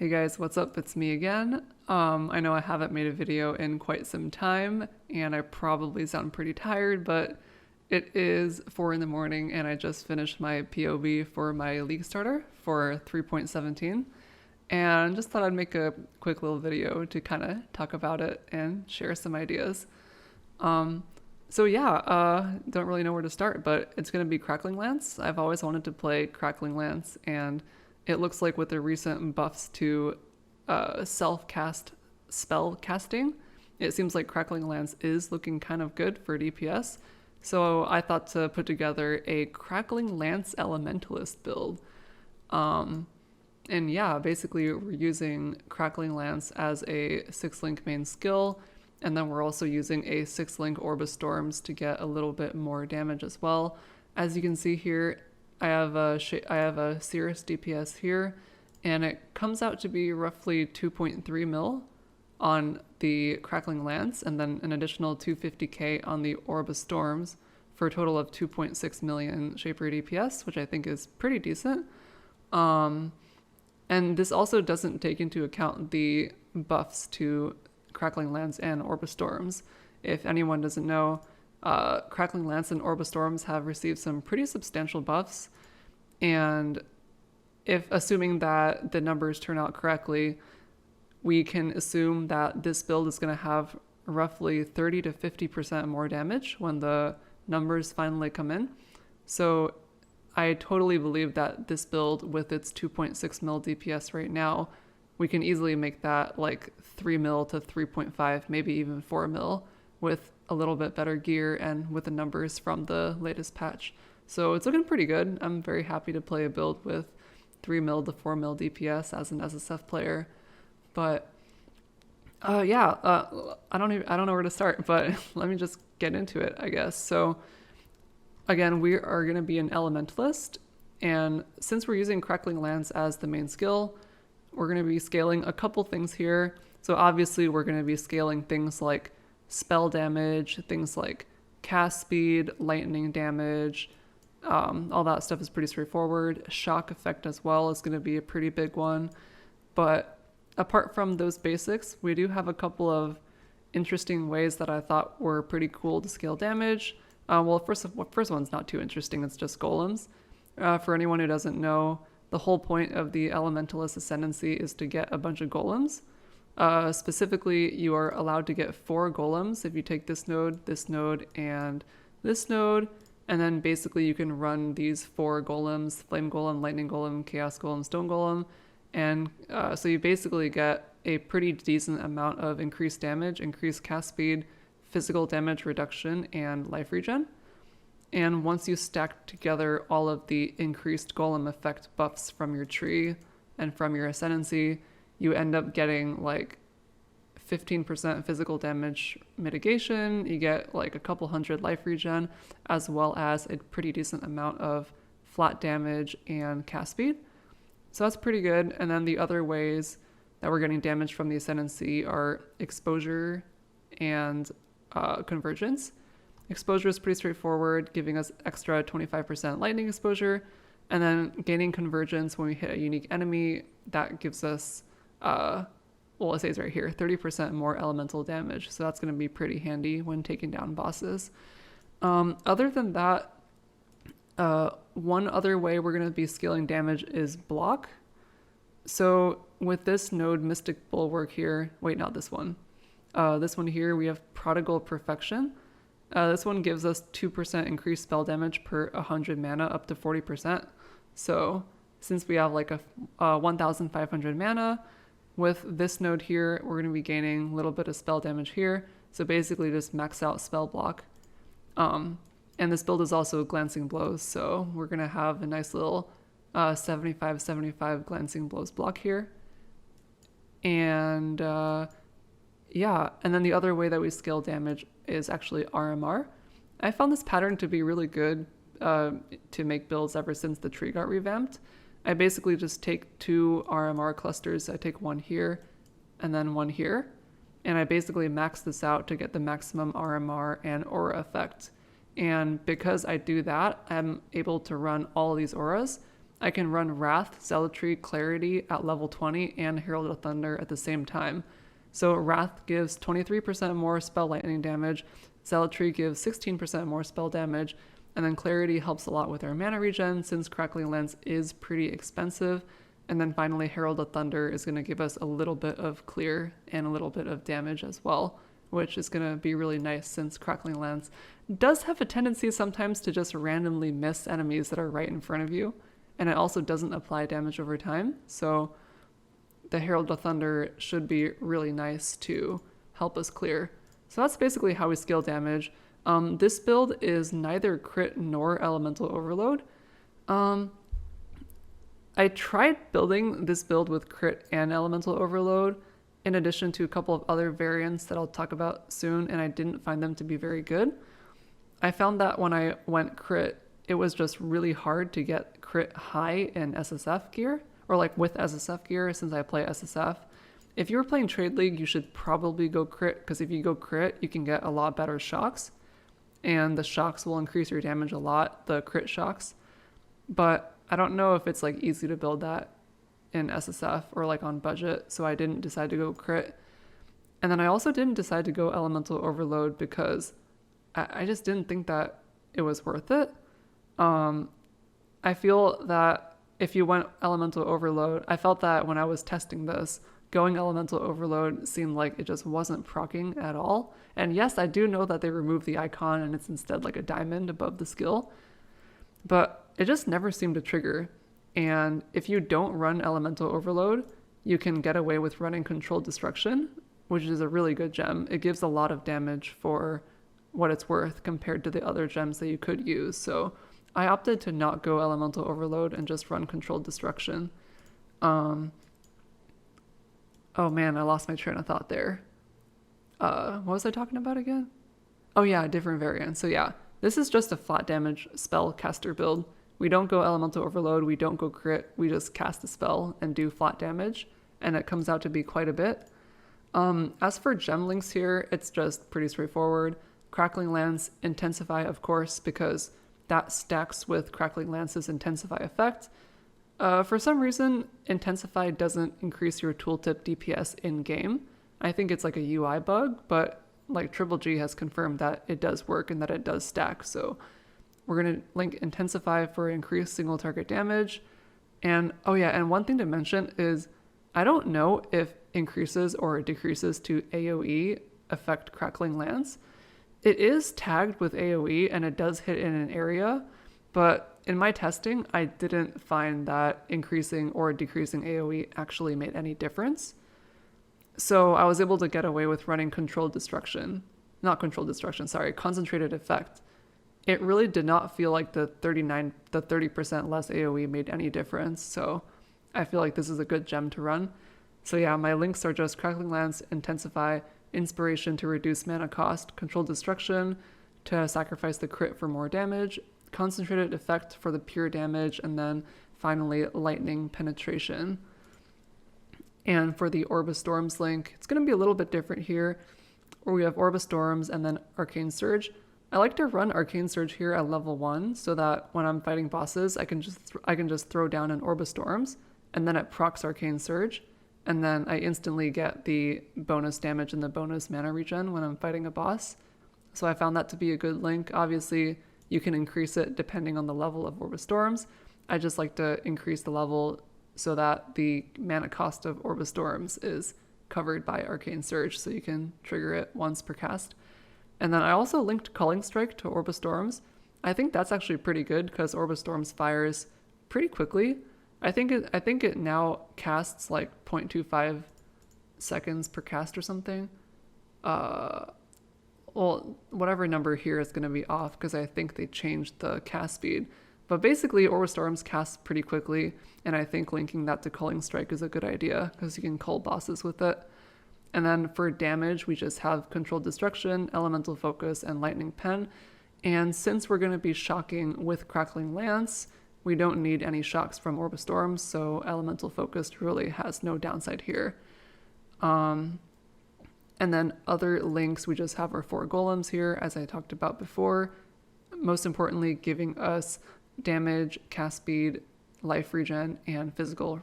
Hey guys, what's up? It's me again. I know I haven't made a video in quite some time and I probably sound pretty tired, but it is 4 in the morning and I just finished my POB for my league starter for 3.17 and just thought I'd make a quick little video to kind of talk about it and share some ideas. Um, don't really know where to start, but it's going to be Crackling Lance. I've always wanted to play Crackling Lance, and it looks like with the recent buffs to self-cast spell casting, it seems like Crackling Lance is looking kind of good for DPS. So I thought to put together a Crackling Lance Elementalist build. And yeah, basically we're using Crackling Lance as a 6-link main skill, and then we're also using a 6-link Orb of Storms to get a little bit more damage as well. As you can see here, I have a Cirrus DPS here, and it comes out to be roughly 2.3 mil on the Crackling Lance, and then an additional 250k on the Orb of Storms, for a total of 2.6 million Shaper DPS, which I think is pretty decent. And this also doesn't take into account the buffs to Crackling Lance and Orb of Storms. If anyone doesn't know, Crackling Lance and Orb of Storms have received some pretty substantial buffs, and if assuming that the numbers turn out correctly, we can assume that this build is going to have roughly 30 to 50% more damage when the numbers finally come in. So I totally believe that this build, with its 2.6 mil DPS right now, we can easily make that like 3 mil to 3.5, maybe even 4 mil with a little bit better gear and with the numbers from the latest patch. So it's looking pretty good. I'm very happy to play a build with 3 mil to 4 mil DPS as an SSF player. But I don't know where to start, but let me just get into it, I guess. So again, we are going to be an Elementalist, and since we're using Crackling Lance as the main skill, we're going to be scaling a couple things here. So obviously we're going to be scaling things like spell damage, things like cast speed, lightning damage, all that stuff is pretty straightforward. Shock effect as well is going to be a pretty big one. But apart from those basics, we do have a couple of interesting ways that I thought were pretty cool to scale damage. First one's not too interesting, it's just golems. For anyone who doesn't know, the whole point of the Elementalist Ascendancy is to get a bunch of golems. Specifically, you are allowed to get 4 golems if you take this node, and this node, and then basically you can run these 4 golems: Flame Golem, Lightning Golem, Chaos Golem, Stone Golem, and so you basically get a pretty decent amount of increased damage, increased cast speed, physical damage reduction, and life regen. And once you stack together all of the increased golem effect buffs from your tree and from your ascendancy, you end up getting like 15% physical damage mitigation. You get like a couple hundred life regen, as well as a pretty decent amount of flat damage and cast speed. So that's pretty good. And then the other ways that we're getting damage from the ascendancy are exposure and convergence. Exposure is pretty straightforward, giving us extra 25% lightning exposure, and then gaining convergence when we hit a unique enemy, that gives us, it says right here, 30% more elemental damage. So that's going to be pretty handy when taking down bosses. Other than that, one other way we're going to be scaling damage is block. So with this node, Mystic Bulwark here, not this one. This one here, we have Prodigal Perfection. This one gives us 2% increased spell damage per 100 mana up to 40%. So since we have like a 1,500 mana, with this node here, we're going to be gaining a little bit of spell damage here. So basically just max out spell block. And this build is also Glancing Blows, so we're going to have a nice little 75-75 Glancing Blows block here. And and then the other way that we scale damage is actually RMR. I found this pattern to be really good to make builds ever since the tree got revamped. I basically just take 2 RMR clusters. I take one here and then one here, and I basically max this out to get the maximum RMR and aura effect. And because I do that, I'm able to run all of these auras I can run Wrath, Zealotry, Clarity at level 20 and Herald of Thunder at the same time. So Wrath gives 23% more spell lightning damage, Zealotry gives 16% more spell damage, and then Clarity helps a lot with our mana regen since Crackling Lance is pretty expensive. And then finally Herald of Thunder is going to give us a little bit of clear and a little bit of damage as well, which is going to be really nice since Crackling Lance does have a tendency sometimes to just randomly miss enemies that are right in front of you. And it also doesn't apply damage over time. So the Herald of Thunder should be really nice to help us clear. So that's basically how we scale damage. This build is neither crit nor elemental overload. I tried building this build with crit and elemental overload in addition to a couple of other variants that I'll talk about soon, and I didn't find them to be very good. I found that when I went crit, it was just really hard to get crit high in SSF gear, or like with SSF gear since I play SSF. If you were playing Trade League, you should probably go crit, because if you go crit, you can get a lot better shocks, and the shocks will increase your damage a lot, the crit shocks. But I don't know if it's like easy to build that in SSF or like on budget, so I didn't decide to go crit. And then I also didn't decide to go elemental overload because I just didn't think that it was worth it. I feel that if you went elemental overload, I felt that when I was testing this, going elemental overload seemed like it just wasn't proccing at all. And yes, I do know that they removed the icon and it's instead like a diamond above the skill, but it just never seemed to trigger. And if you don't run elemental overload, you can get away with running controlled destruction, which is a really good gem. It gives a lot of damage for what it's worth compared to the other gems that you could use. So I opted to not go elemental overload and just run controlled destruction. Oh man, I lost my train of thought there. What was I talking about again? Oh yeah, different variants. So yeah, this is just a flat damage spell caster build. We don't go elemental overload, we don't go crit, we just cast a spell and do flat damage, and it comes out to be quite a bit. As for gem links here, it's just pretty straightforward. Crackling Lance, Intensify, of course, because that stacks with Crackling Lance's Intensify effect. For some reason, Intensify doesn't increase your tooltip DPS in-game. I think it's like a UI bug, but like Triple G has confirmed that it does work and that it does stack. So we're going to link Intensify for increased single target damage. And oh yeah, and one thing to mention is I don't know if increases or decreases to AoE affect Crackling Lance. It is tagged with AoE and it does hit in an area, but in my testing, I didn't find that increasing or decreasing AoE actually made any difference. So I was able to get away with running controlled destruction. Not controlled destruction, sorry, concentrated effect. It really did not feel like the 30% less AoE made any difference, so I feel like this is a good gem to run. So yeah, my links are just Crackling Lance, Intensify, Inspiration to reduce mana cost, Controlled Destruction to sacrifice the crit for more damage, Concentrated Effect for the pure damage, and then finally Lightning Penetration. And for the Orb of Storms link, it's going to be a little bit different here, where we have Orb of Storms and then Arcane Surge. I like to run Arcane Surge here at level 1 so that when I'm fighting bosses, I can just throw down an Orb of Storms, and then it procs Arcane Surge, and then I instantly get the bonus damage and the bonus mana regen when I'm fighting a boss. So I found that to be a good link. Obviously, you can increase it depending on the level of Orb of Storms. I just like to increase the level so that the mana cost of Orb of Storms is covered by Arcane Surge, so you can trigger it once per cast. And then I also linked Culling Strike to Orb of Storms. I think that's actually pretty good because Orb of Storms fires pretty quickly. I think it now casts like 0.25 seconds per cast or something. Well, whatever number here is going to be off because I think they changed the cast speed. But basically, Orb of Storms casts pretty quickly, and I think linking that to Culling Strike is a good idea because you can cull bosses with it. And then for damage, we just have Controlled Destruction, Elemental Focus, and Lightning Pen. And since we're going to be shocking with Crackling Lance, we don't need any shocks from Orb of Storms, so Elemental Focus really has no downside here. And then other links, we just have our 4 golems here, as I talked about before. Most importantly, giving us damage, cast speed, life regen, and physical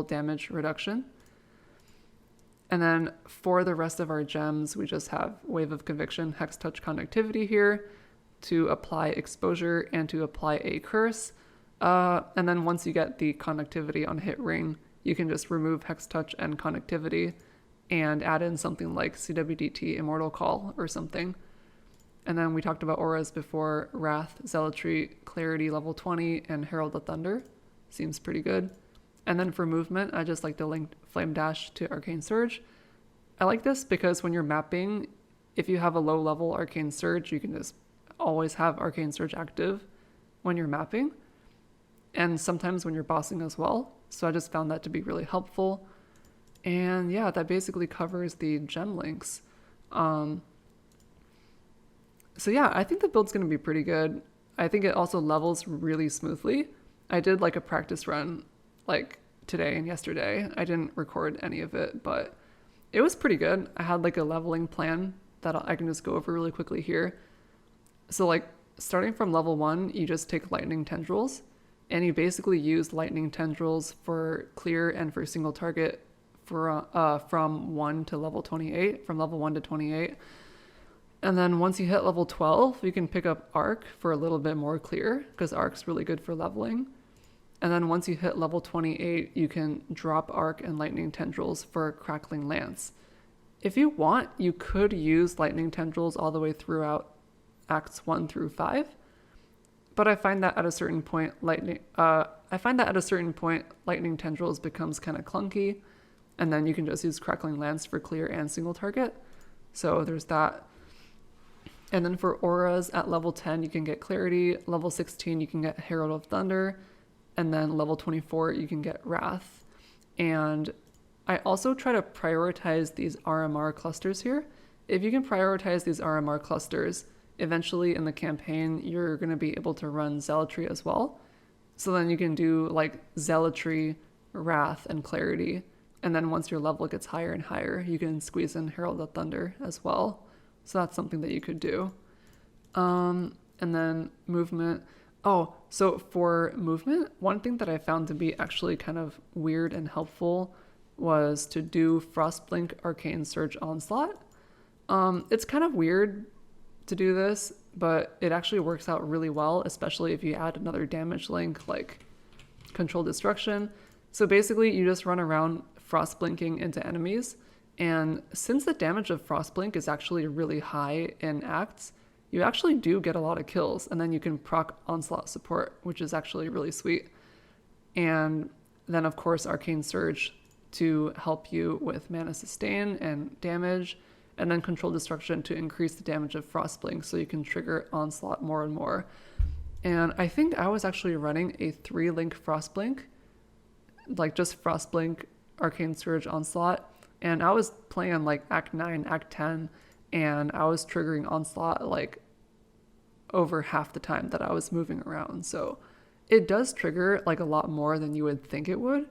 damage reduction. And then for the rest of our gems, we just have Wave of Conviction, Hex Touch, Conductivity here to apply exposure and to apply a curse. And then once you get the conductivity on hit ring, you can just remove Hex Touch and conductivity and add in something like CWDT Immortal Call or something. And then we talked about auras before: Wrath, Zealotry, Clarity level 20, and Herald of Thunder. Seems pretty good. And then for movement, I just like the linked Flame Dash to Arcane Surge. I like this because when you're mapping, if you have a low level Arcane Surge, you can just always have Arcane Surge active when you're mapping, and sometimes when you're bossing as well. So I just found that to be really helpful. And yeah, that basically covers the gem links. So yeah, I think the build's going to be pretty good. I think it also levels really smoothly. I did like a practice run like today and yesterday. I didn't record any of it, but it was pretty good. I had like a leveling plan that I can just go over really quickly here. So like starting from level 1, you just take Lightning Tendrils, and you basically use Lightning Tendrils for clear and for single target for from 1 to level 28, from level 1 to 28. And then once you hit level 12, you can pick up Arc for a little bit more clear, because Arc's really good for leveling. And then once you hit level 28, you can drop Arc and Lightning Tendrils for Crackling Lance. If you want, you could use Lightning Tendrils all the way throughout Acts 1 through 5. But I find that at a certain point, Lightning Tendrils becomes kind of clunky, and then you can just use Crackling Lance for clear and single target. So there's that. And then for auras, at level 10, you can get Clarity. Level 16, you can get Herald of Thunder. And then level 24, you can get Wrath. And I also try to prioritize these RMR clusters here. If you can prioritize these RMR clusters, eventually in the campaign, you're going to be able to run Zealotry as well. So then you can do like Zealotry, Wrath, and Clarity. And then once your level gets higher and higher, you can squeeze in Herald of Thunder as well. So that's something that you could do. And then movement. Oh, so for movement, one thing that I found to be actually kind of weird and helpful was to do Frostblink Arcane Surge Onslaught. It's kind of weird to do this, but it actually works out really well, especially if you add another damage link like Control Destruction. So basically you just run around Frostblinking into enemies, and since the damage of Frostblink is actually really high in Acts, you actually do get a lot of kills, and then you can proc Onslaught support, which is actually really sweet. And then of course Arcane Surge to help you with mana sustain and damage, and then Control Destruction to increase the damage of Frostblink so you can trigger Onslaught more and more. And I think I was actually running a 3-link Frostblink, like just Frostblink, Arcane Surge, Onslaught, and I was playing like Act 9, Act 10, and I was triggering Onslaught like over half the time that I was moving around. So it does trigger like a lot more than you would think it would.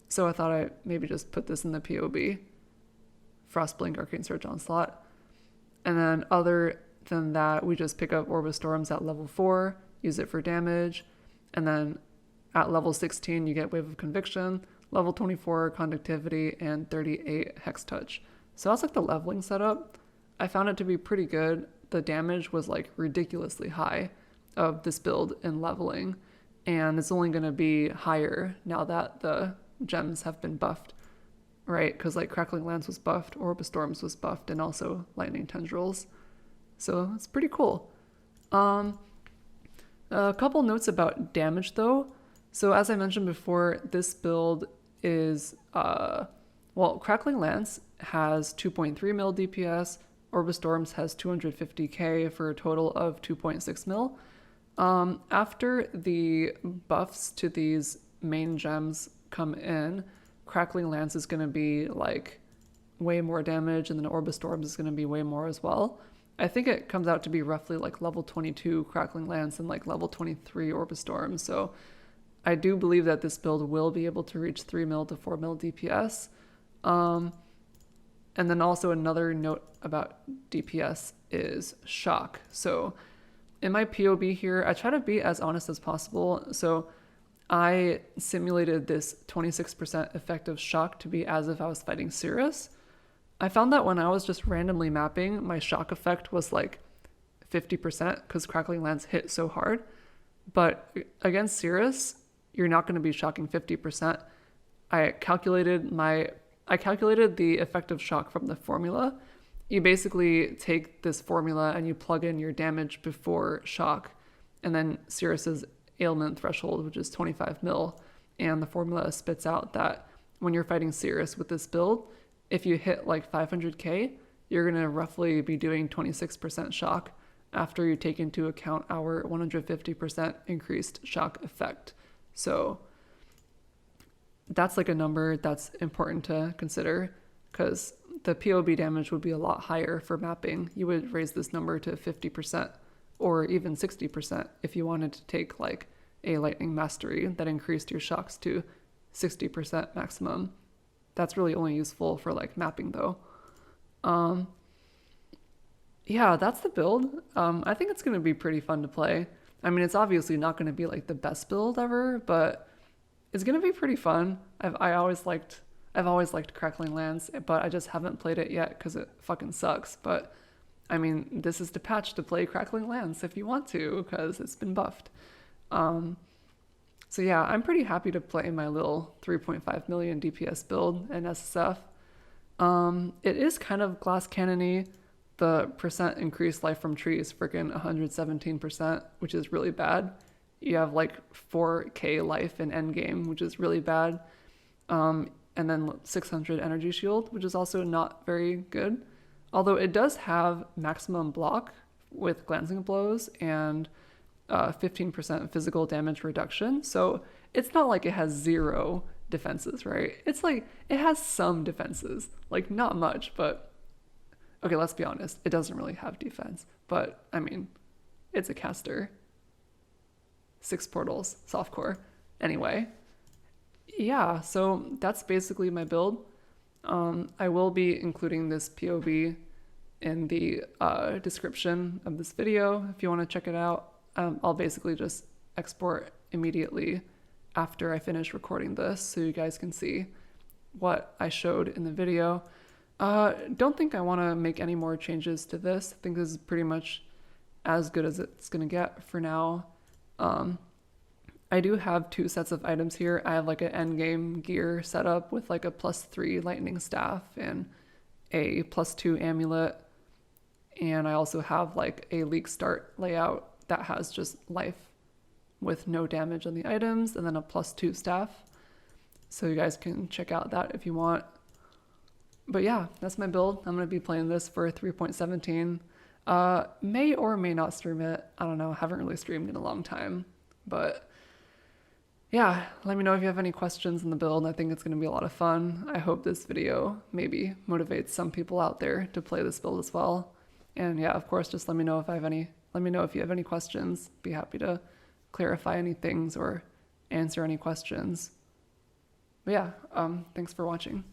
So I thought I maybe just put this in the POB. Frostblink, Arcane Surge, Onslaught. And then other than that, we just pick up Orb of Storms at level 4, use it for damage. And then at level 16, you get Wave of Conviction, level 24, Conductivity, and 38, Hex Touch. So that's like the leveling setup. I found it to be pretty good. The damage was like ridiculously high of this build in leveling, and it's only going to be higher now that the gems have been buffed, right? Because like Crackling Lance was buffed, Orb of Storms was buffed, and also Lightning Tendrils. So it's pretty cool. A couple notes about damage though. So as I mentioned before, this build is, Crackling Lance has 2.3 mil DPS, Orb of Storms has 250k for a total of 2.6 mil. After the buffs to these main gems come in, Crackling Lance is going to be like way more damage, and then Orb of Storms is going to be way more as well. I think it comes out to be roughly like level 22 Crackling Lance and like level 23 Orb of Storms. So I do believe that this build will be able to reach 3 mil to 4 mil DPS. And then also another note about DPS is shock. So in my POB here, I try to be as honest as possible. So I simulated this 26% effective shock to be as if I was fighting Cirrus. I found that when I was just randomly mapping, my shock effect was like 50% because Crackling Lance hit so hard. But against Cirrus, you're not going to be shocking 50%. I calculated the effective shock from the formula. You basically take this formula and you plug in your damage before shock, and then Cirrus's ailment threshold, which is 25 mil, and the formula spits out that when you're fighting Cirrus with this build, if you hit like 500k, you're going to roughly be doing 26% shock after you take into account our 150% increased shock effect. So that's like a number that's important to consider, because the POB damage would be a lot higher for mapping. You would raise this number to 50% or even 60% if you wanted to take like a lightning mastery that increased your shocks to 60% maximum. That's really only useful for like mapping though. Yeah, that's the build. I think it's going to be pretty fun to play. I mean, it's obviously not going to be like the best build ever, but it's going to be pretty fun. I've always liked Crackling Lance, but I just haven't played it yet because it fucking sucks. But I mean, this is the patch to play Crackling Lance if you want to, because it's been buffed. So yeah, I'm pretty happy to play my little 3.5 million DPS build in SSF. It is kind of glass cannon-y. The percent increased life from tree is freaking 117%, which is really bad. You have like 4k life in endgame, which is really bad. And then 600 energy shield, which is also not very good. Although it does have maximum block with glancing blows and 15% physical damage reduction. So it's not like it has zero defenses, right? It's like it has some defenses, like not much, but okay, let's be honest, it doesn't really have defense. But I mean, it's a caster. 6 portals, softcore. Anyway, yeah, so that's basically my build. I will be including this POB in the description of this video if you want to check it out. I'll basically just export immediately after I finish recording this so you guys can see what I showed in the video. Don't think I want to make any more changes to this. I think this is pretty much as good as it's going to get for now. I do have 2 sets of items here. I have like an endgame gear setup with like a +3 lightning staff and a +2 amulet. And I also have like a leak start layout that has just life with no damage on the items, and then a +2 staff. So you guys can check out that if you want. But yeah, that's my build. I'm going to be playing this for 3.17. May or may not stream it. I don't know. I haven't really streamed in a long time. But yeah, let me know if you have any questions in the build. I think it's going to be a lot of fun. I hope this video maybe motivates some people out there to play this build as well. And yeah, of course, just let me know if you have any questions. Be happy to clarify any things or answer any questions. But yeah, thanks for watching.